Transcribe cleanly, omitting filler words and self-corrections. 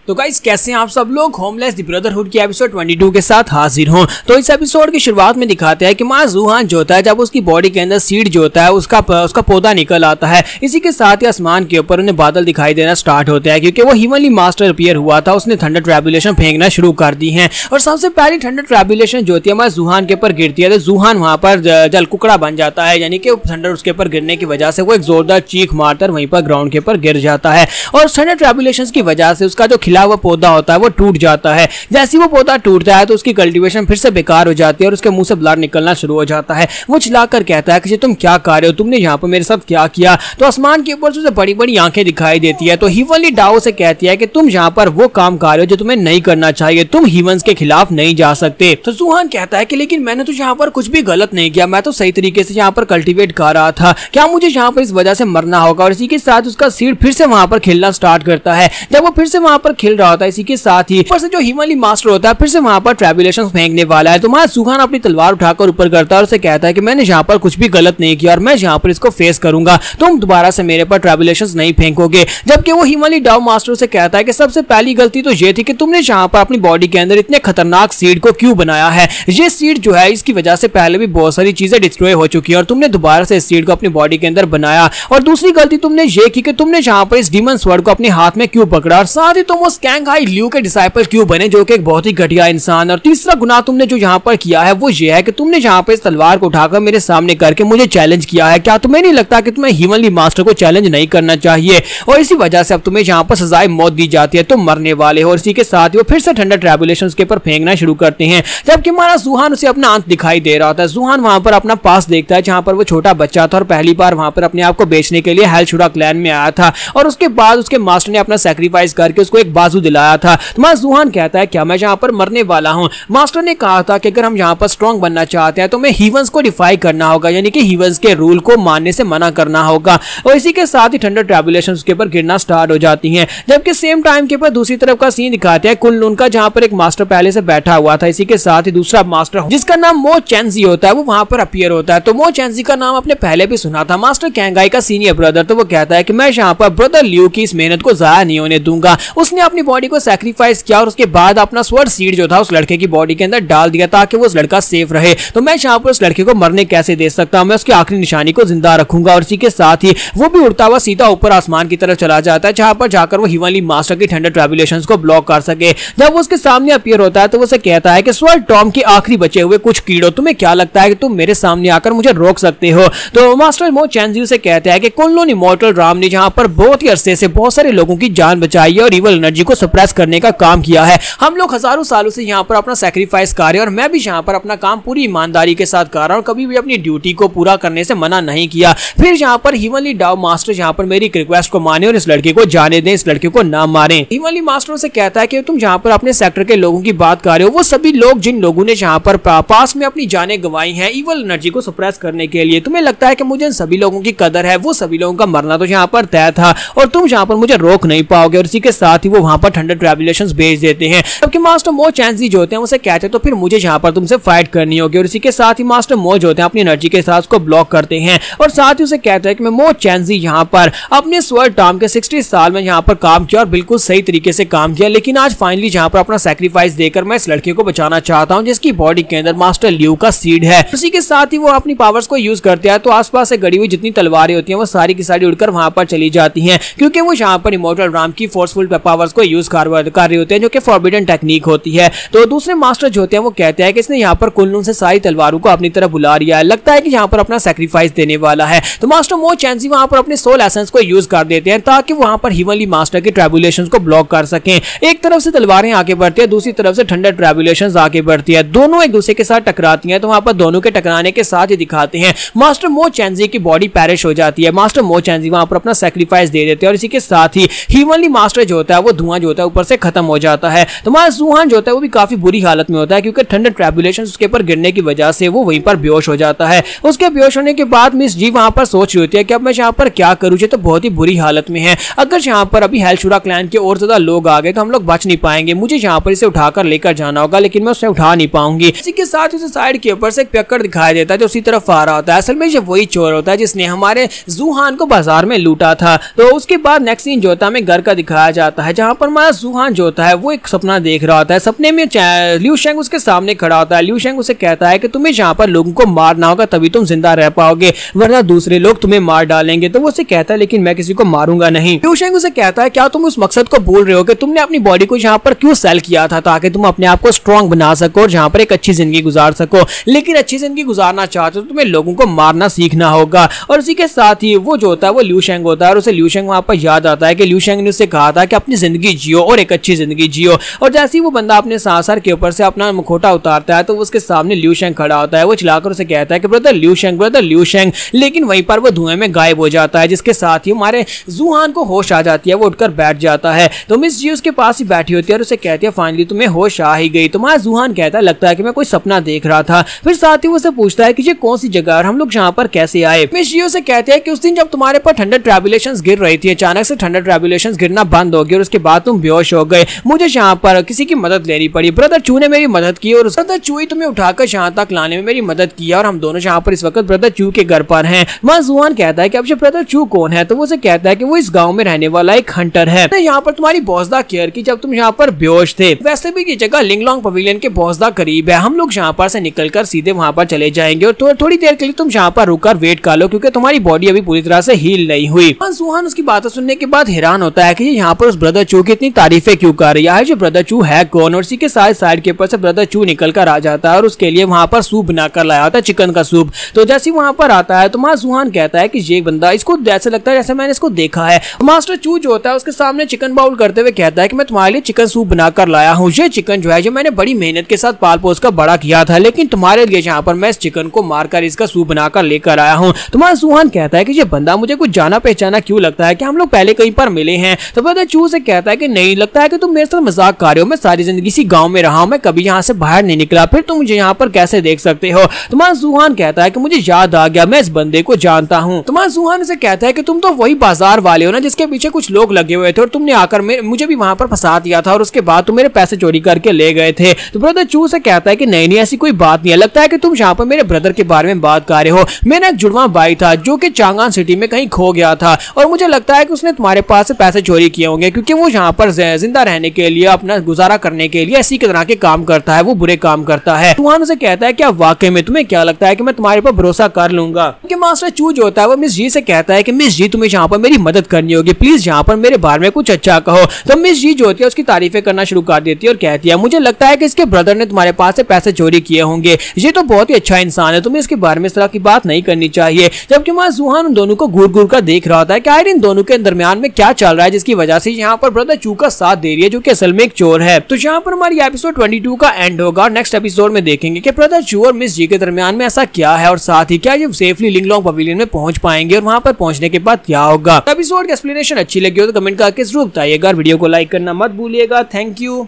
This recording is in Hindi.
तो गाइस कैसे हैं आप सब लोग। होमलेस द ब्रदरहुड की एपिसोड 22 के साथ हाजिर हूं। तो इस एपिसोड की शुरुआत में दिखाते हैं कि मां जूहान जो होता है जब उसकी बॉडी के अंदर सीड जो होता है उसका पौधा निकल आता है। इसी के साथ ही आसमान के ऊपर उन्हें बादल दिखाई देना स्टार्ट होते हैं क्योंकि वो हिमनली मास्टर अपीयर हुआ था। उसने थंडर ट्रैबुलेशन फेंकना शुरू कर दी है और सबसे पहली थंडर ट्रैबुलेशन जो होती है मां जूहान के ऊपर गिरती है तो जूहान वहां पर जल कुकड़ा बन जाता है, यानी कि थंडर उसके ऊपर गिरने की वजह से वो एक जोरदार चीख मारकर वहीं पर ग्राउंड के ऊपर गिर जाता है और थंडर ट्रैबुलेशन की वजह से उसका जो खिला हुआ पौधा होता है वो टूट जाता है। जैसे वो पौधा टूटता है तो उसकी कल्टीवेशन फिर से बेकार हो जाती है और उसके मुंह से ब्लड निकलना शुरू हो जाता है। वो चिल्लाकर कहता है कि तुम क्या कर रहे हो, तुमने यहाँ पर मेरे साथ क्या किया। तो आसमान के ऊपर से उसे बड़ी बड़ी आंखें दिखाई देती है तो हिवनली डाओ से कहती है कि तुम यहाँ पर वो काम कर रहे हो जो तुम्हें नहीं करना चाहिए, तुम ह्यूमंस के खिलाफ नहीं जा सकते। तो जूहान कहता है कि लेकिन मैंने तो यहाँ पर कुछ भी गलत नहीं किया, मैं तो सही तरीके से यहाँ पर कल्टीवेट कर रहा था, क्या मुझे यहाँ पर इस वजह से मरना होगा। और इसी के साथ उसका सीड फिर से वहां पर खिलना स्टार्ट करता है। जब वो फिर से वहां पर खिल रहा होता है इसी के साथ ही ऊपर से जो हिमनली मास्टर होता है फिर से वहां पर ट्रैबुलेशन फेंकने वाला है। तो वहां जूहान अपनी तलवार उठाकर ऊपर करता है और उसे कहता है कि मैंने यहाँ पर कुछ भी गलत नहीं किया और मैं यहाँ पर इसको फेस करूंगा, तुम दोबारा से मेरे पर ट्रैबुलेशन नहीं फेंकोगे। जबकि वो हिमनली डाउ मास्टर से कहता है कि सबसे पहली गलती तो ये थी कि तुमने यहाँ पर अपनी बॉडी के अंदर इतने खतरनाक सीड को क्यों बनाया है। ये सीड जो है इसकी वजह से पहले भी बहुत सारी चीजें डिस्ट्रॉय हो चुकी है और तुमने दोबारा से इस सीड को अपनी बॉडी के अंदर बनाया। और दूसरी गलती तुमने ये की कि तुमने यहाँ पर इस डीमन स्वॉर्ड को अपने हाथ में क्यों पकड़ा और साथ ही तुम उस कैंग-हाई ल्यू के डिसाइपल क्यों बने जो कि एक बहुत ही घटिया इंसान। और तीसरा गुनाह तुमने जो यहाँ पर किया है वो ये है कि तुमने यहाँ पर इस तलवार को उठाकर मेरे सामने करके मुझे चैलेंज किया है। क्या तुम्हें नहीं लगता कि तुम्हें हिमनली मास्टर को चैलेंज नहीं करना चाहिए और इसी वजह से अब तुम्हें यहाँ पर सजाए मौत दी जाती है, तुम मरने वाले हो। और इसी के साथ वो फिर से थंडर ट्रैबुलेशंस के ऊपर फेंकना शुरू करते हैं। जबकि हमारा जूहान उसे अपना अंत दिखाई दे रहा होता है। जूहान वहां पर अपना पास देखता है जहां पर वो छोटा बच्चा था और पहली बार वहां पर अपने आप को बेचने के लिए हेलशुरा क्लैन में आया था और उसके बाद उसके मास्टर ने अपना सैक्रिफाइस करके उसको एक बाजू दिलाया था। तुम्हारा जूहान कहता है क्या मैं यहाँ पर मरने वाला हूँ। मास्टर ने कहा था कि अगर हम यहाँ पर स्ट्रॉन्ग बनना चाहते हैं तो हमें हीवंस को डिफाई करना होगा, यानी कि हीवंस के रूल को मानने से मना करना होगा। और इसी के साथ ही थंडर ट्रैबुलेशन के ऊपर गिरना स्टार्ट हो जाती हैं। जबकि सेम टाइम के ऊपर दूसरी तरफ का सीन दिखाते हैं कुन-लुन का, जहां पर एक मास्टर पहले से बैठा हुआ था। इसी के साथ ही दूसरा मास्टर जिसका नाम मो चेंजी होता है वो वहां पर अपीयर होता है। तो मो चेंजी का नाम आपने पहले भी सुना था, मास्टर कैंगाई का सीनियर ब्रदर। तो वो कहता है कि मैं यहाँ पर ब्रदर ल्यू की इस मेहनत को जाया नहीं होने दूंगा। उसने अपनी बॉडी को सैक्रिफाइस किया और उसके बाद अपना स्वर्ड सीड जो था उस लड़के की बॉडी के अंदर डाल दिया ताकि वो उस लड़का सेफ रहे। तो मैं यहाँ पर उस लड़के को मरने कैसे दे सकता हूं, मैं उसकी आखिरी निशानी को जिंदा रखूंगा। और इसी के साथ ही वो भी उड़ता हुआ सीधा ऊपर आसमान की तरफ चला जाता है जहां पर जाकर वो हिमनली मास्टर की थंडर ट्रैबुलेशंस को ब्लॉक कर सके। जब वो उसके सामने अपीयर होता है तो वो उसे कहता है कि स्वर्ड टॉम के आखिरी बचे हुए कुछ कीड़ों, तुम्हें क्या लगता है कि तुम मेरे सामने आकर मुझे रोक सकते हो। तो मास्टर मो चेंजी से कहते हैं कि कुन-लुन इमॉर्टल राम ने जहां पर बहुत ही अरसे से बहुत सारे लोगों की जान बचाई है और इवल एनर्जी को सप्रेस करने का काम किया है। हम लोग हजारों सालों से यहाँ पर अपना सैक्रिफाइस कर रहे हैं और मैं भी यहाँ पर अपना काम पूरी ईमानदारी के साथ कर रहा हूँ, कभी भी अपनी ड्यूटी को पूरा करने से मना नहीं किया। फिर यहाँ पर हिमनली डाओ मास्टर यहाँ पर मेरी रिक्वेस्ट को माने और इस लड़के को जाने दें, इस लड़के को ना मारें। हिमनली मास्टर से कहता है कि तुम यहाँ पर अपने सेक्टर के लोगों की बात कर रहे हो, वो सभी लोग जिन लोगों ने यहाँ पर पास में अपनी जानें गंवाई हैं इवल एनर्जी को सप्रेस करने के लिए, तुम्हें लगता है कि मुझे इन सभी लोगों की कदर है। वो सभी लोगों का मरना तो यहाँ पर तय था और तुम यहाँ पर मुझे रोक नहीं पाओगे। और इसी के साथ ही वो वहां पर थंडर ट्रैबुलेशंस भेज देते हैं। जबकि मास्टर मो चेंजी जो होते हैं उसे कहते हैं तो फिर मुझे यहाँ पर तुमसे फाइट करनी होगी। और इसी के साथ ही मास्टर मो जो होते हैं अपनी एनर्जी के साथ उसको ब्लॉक करते हैं और साथ ही उसे कहते हैं कि मैं मो चेंजी यहाँ पर अपने स्वर्ड टॉम के 60 साल में यहाँ पर काम किया और बिल्कुल सही तरीके से काम किया, लेकिन आज फाइनली यहाँ पर अपना सैक्रिफाइस देकर मैं इस लड़के को बचाना चाहता हूँ जिसकी बॉडी के अंदर मास्टर ल्यू का सीड है। उसी के साथ ही वो अपनी पावर्स को यूज करते हैं तो आसपास से गड़ी हुई जितनी तलवारें होती हैं वो सारी की सारी उड़कर वहां पर चली जाती हैं क्योंकि वो यहाँ पर इमॉर्टल राम की फोर्सफुल पावर्स को यूज कर रहे होते हैं जो कि फॉरबिडन टेक्निक होती है। तो दूसरे मास्टर जो होते हैं वो कहते हैं कि इसने यहाँ पर कुन-लुन से सारी तलवारों को अपनी तरफ बुला लिया है, लगता है कि यहाँ पर अपना सैक्रिफाइस देने वाला है। तो मास्टर मो चेंजी वहां पर अपने सोल एसेंस को यूज कर देते हैं ताकि वहां पर हिमनली मास्टर के ट्रैबुलेशंस को ब्लॉक कर सकें। एक तरफ से तलवारें आगे बढ़ती है, दूसरी तरफ से थंडर ट्रैबुलेशंस आगे बढ़ती है, दोनों एक दूसरे के साथ टकराती हैं। तो वहां पर दोनों के टकराने के साथ ही दिखाते हैं मास्टर मो चेंजी की बॉडी पैरिश हो जाती है। मास्टर मो चेंजी वहां पर अपना सैक्रिफाइस दे देते हैं और इसी के साथ ही हिमनली मास्टर जो होता है वो धुआं जो होता है ऊपर से खत्म हो जाता है। तो हमारा जूहान जो होता है वो भी काफी बुरी हालत में होता है क्योंकि थंडर ट्रैबुलेशन उसके ऊपर गिरने की वजह से वो वहीं पर बेहोश हो जाता है। उसके बेहोश होने के बाद मिस जी वहां पर सोच रही होती है कि अब मैं यहाँ पर क्या करूँ, तो बहुत ही बुरी हालत में है। अगर यहाँ पर अभी हेलशुरा क्लैन के और ज्यादा लोग आ गए तो हम लोग बच नहीं पाएंगे, मुझे यहाँ पर इसे उठाकर लेकर जाना होगा लेकिन मैं उसे उठा नहीं पाऊंगी। इसी के साथ उसे साइड के ऊपर से एक पियक्कड़ दिखाई देता है जो उसी तरफ आ रहा होता है। असल में ये वही चोर होता है जिसने हमारे जूहान को बाजार में लूटा था। तो उसके बाद नेक्स्ट सीन जो होता है हमें घर का दिखाया जाता है जहाँ यहाँ पर हमारा जूहान जो होता है वो एक सपना देख रहा होता है। सपने में लिू शेंग उसके सामने खड़ा होता है। लिू शेंग उसे कहता है कि तुम्हें यहाँ पर लोगों को मारना होगा तभी तुम जिंदा रह पाओगे, वरना दूसरे लोग तुम्हें मार डालेंगे। तो वो उसे कहता है लेकिन मैं किसी को मारूंगा नहीं। लिू शेंग उसे कहता है क्या तुम उस मकसद को भूल रहे हो कि तुमने अपनी बॉडी को यहाँ पर क्यों सेल किया था, ताकि तुम अपने आप को स्ट्रॉन्ग बना सको और यहाँ पर एक अच्छी जिंदगी गुजार सको। लेकिन अच्छी जिंदगी गुजारना चाहते हो तो तुम्हें लोगों को मारना सीखना होगा। और उसी के साथ ही वो जो होता है वो लिू शेंग होता है और उसे लिू शेंग वहां पर याद आता है कि लिू शेंग ने उससे कहा था कि अपनी जिंदगी जियो और एक अच्छी जिंदगी जियो। और जैसे ही वो बंदा अपने सर के ऊपर से अपना मुखौटा उतारता है तो उसके सामने लिू शेंग खड़ा होता है। वो चिल्लाकर उसे कहता है कि ब्रदर लिू शेंग, लेकिन वहीं पर वो धुएं में गायब हो जाता है, जिसके साथ ही हमारे जूहान को होश आ जाती है। वो उठकर बैठ जाता है तो मिस जी उसके पास ही बैठी होती है और उसे कहती है फाइनली तुम्हें होश आ ही गई। तुम्हारा जूहान कहता है लगता है कि मैं कोई सपना देख रहा था। फिर साथ ही वो उसे पूछता है कि ये कौन सी जगह और हम लोग यहाँ पर कैसे आए। मिस जी उसे कहते हैं कि उस दिन जब तुम्हारे पर ठंडर ट्रैबुलेशंस गिर रही थी, अचानक से ठंडर ट्रैबुलेशंस गिरना बंद हो गई और उसके बाद तुम बेहोश हो गए। मुझे यहाँ पर किसी की मदद लेनी पड़ी। ब्रदर चू ने मेरी मदद की और ब्रदर चू ही तुम्हें उठाकर यहाँ तक लाने में मेरी मदद किया और हम दोनों यहाँ पर इस वक्त ब्रदर चू के घर पर हैं। वहाँ जूहान कहता है कि अब ये ब्रदर चू कौन है, तो वो उसे कहता है कि वो इस गाँव में रहने वाला एक हंटर है। यहाँ पर तुम्हारी बॉसदा केयर की जब तुम यहाँ पर बेहोश थे। वैसे भी ये जगह लिंगलोंग पवेलियन के बॉसदा करीब है। हम लोग यहाँ पर से निकलकर सीधे वहाँ पर चले जाएंगे और थोड़ी देर के लिए तुम यहाँ पर रुककर वेट कर लो क्योंकि तुम्हारी बॉडी अभी पूरी तरह से हील नहीं हुई। जूहान उसकी बातें सुनने के बाद हैरान होता है कि यहाँ पर उस ब्रदर चू की इतनी तारीफें क्यों कर रही है, जो ब्रदर चू है कौन। और उसी के साइड के ऊपर से ब्रदर चू निकल कर आ जाता है और उसके लिए वहाँ पर सूप बनाकर लाया होता है, चिकन का सूप। तो जैसे वहाँ पर आता है तो वहाँ जूहान कहता है कि ये बंदा, इसको जैसे लगता है जैसे मैंने इसको देखा है। मास्टर चू जो होता है उसके सामने चिकन बाउल करते हुए कहता है कि मैं तुम्हारे लिए चिकन सूप बनाकर लाया हूँ। ये चिकन जो है जो मैंने बड़ी मेहनत के साथ पाल पोस कर बड़ा किया था, लेकिन तुम्हारे लिए यहाँ पर मैं इस चिकन को मारकर इसका सूप बनाकर लेकर आया हूँ। तुम्हारा जूहान कहता है कि ये बंदा मुझे कुछ जाना पहचाना क्यों लगता है, कि हम लोग पहले कहीं पर मिले हैं। तो ब्रदर चू से कहता है कि नहीं, लगता है कि तुम मेरे साथ मजाक कर रहे हो। मैं सारी जिंदगी इसी गांव में रहा हूं, मैं कभी यहाँ से बाहर नहीं निकला, फिर तुम मुझे यहाँ पर कैसे देख सकते हो। तुम्हारा जूहान कहता है कि मुझे याद आ गया, मैं इस बंदे को जानता हूँ। तुम्हारा जूहान से कहता है कि तुम तो वही बाजार वाले हो ना जिसके पीछे कुछ लोग लगे हुए थे और तुमने आकर मुझे भी वहां पर फंसा दिया था और उसके बाद तुम मेरे पैसे चोरी करके ले गए थे। तो ब्रदर चू से कहता है कि नहीं ऐसी कोई बात नहीं है, लगता है कि तुम यहाँ पर मेरे ब्रदर के बारे में बात कर रहे हो। मेरा एक जुड़वा भाई था जो कि चांगान सिटी में कहीं खो गया था और मुझे लगता है कि उसने तुम्हारे पास से पैसे चोरी किए होंगे, क्योंकि वो यहाँ पर जिंदा रहने के लिए, अपना गुजारा करने के लिए इसी तरह के काम करता है, वो बुरे काम करता है। जूहान उसे कहता है क्या वाकई में तुम्हें क्या लगता है कि मैं तुम्हारे पर भरोसा कर लूंगा। क्योंकि मास्टर चू जो होता है वो मिस जी से कहता है कि मिस जी तुम्हें यहाँ पर मेरी मदद करनी होगी, प्लीज यहाँ पर मेरे बारे में कुछ अच्छा कहो। तो मिस जी जो होती है उसकी तारीफें करना शुरू कर देती है और कहती है मुझे लगता है कि इसके ब्रदर ने तुम्हारे पास से पैसे चोरी किए होंगे, ये तो बहुत ही अच्छा इंसान है, तुम्हें इसके बारे में इस तरह की बात नहीं करनी चाहिए। जबकि वहाँ जूहान उन दोनों को घूर घूर कर देख रहा होता है कि आखिर इन दोनों के दरमियान में क्या चल रहा है जिसकी वजह से यहाँ पर ब्रदर चू का साथ दे रही है जो कि असल में एक चोर है। तो यहाँ पर हमारी एपिसोड 22 का एंड होगा और नेक्स्ट एपिसोड में देखेंगे कि ब्रदर चू और मिस जी के दरमियान में ऐसा क्या है और साथ ही क्या ये सेफली लिंगलोंग पवेलियन में पहुंच पाएंगे और वहां पर पहुंचने के बाद क्या होगा। एपिसोड की एक्सप्लेनेशन अच्छी लगी हो तो कमेंट करके जरूर बताइएगा। वीडियो को लाइक करना मत भूलिएगा। Thank you.